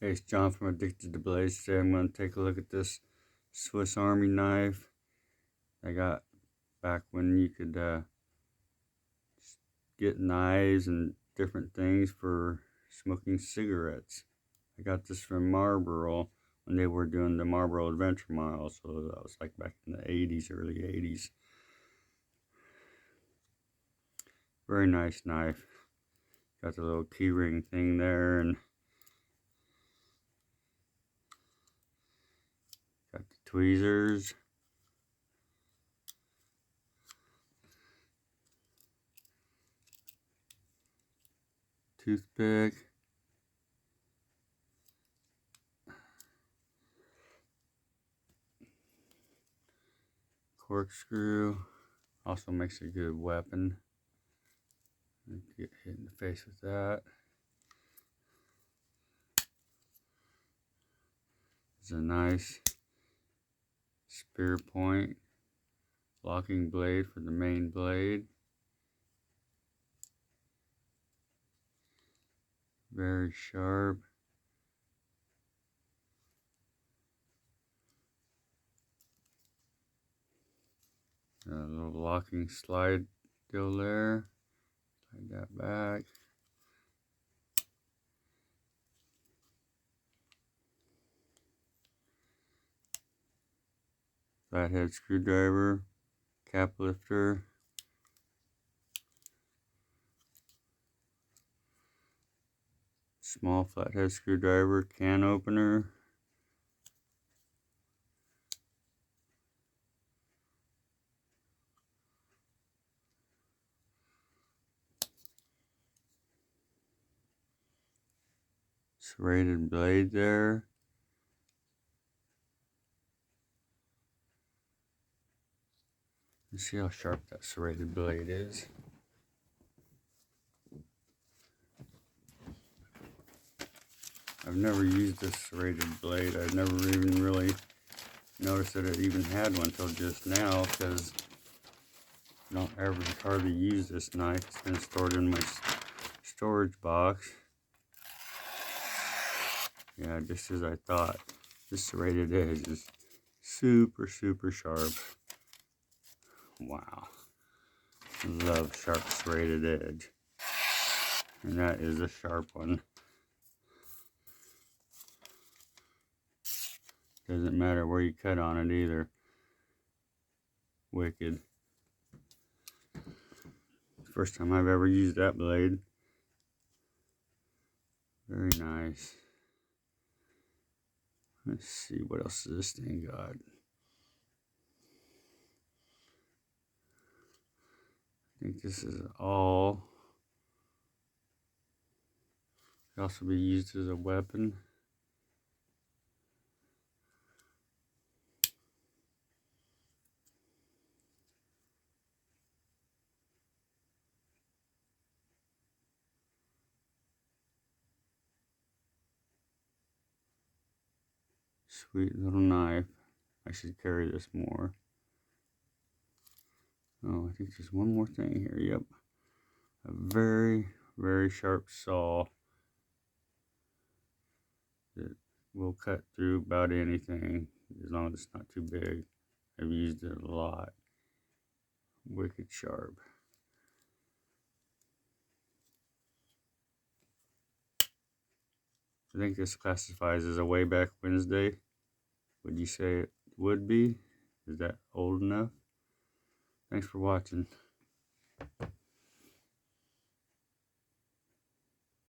Hey, it's John from Addicted to Blades. Today I'm going to take a look at this Swiss Army knife I got back when you could get knives and different things for smoking cigarettes. I got this from Marlboro when they were doing the Marlboro Adventure Mile, so that was like back in the 80s, early 80s. Very nice knife. Got the little keyring thing there, and got the tweezers. Toothpick. Corkscrew. Also makes a good weapon. Get hit in the face with that. It's a nice spear point. Locking blade for the main blade. Very sharp. A little locking slide deal there. Slide that back. Flathead screwdriver. Cap lifter. Small flathead screwdriver. Can opener. Serrated blade there. Let's see how sharp that serrated blade is. I've never used this serrated blade. I've never even really noticed that it even had one until just now, because I don't ever hardly use this knife. It's been stored in my storage box. Yeah, just as I thought. This serrated edge is super sharp. Wow. Love sharp serrated edge. And that is a sharp one. Doesn't matter where you cut on it either. Wicked. First time I've ever used that blade. Very nice. Let's see what else this thing got. I think this is all. It can also be used as a weapon. Sweet little knife. I should carry this more. Oh, I think there's one more thing here. Yep. A very sharp saw that will cut through about anything as long as it's not too big. I've used it a lot. Wicked sharp. I think this classifies as a way back Wednesday. Would you say it would be? Is that old enough? Thanks for watching.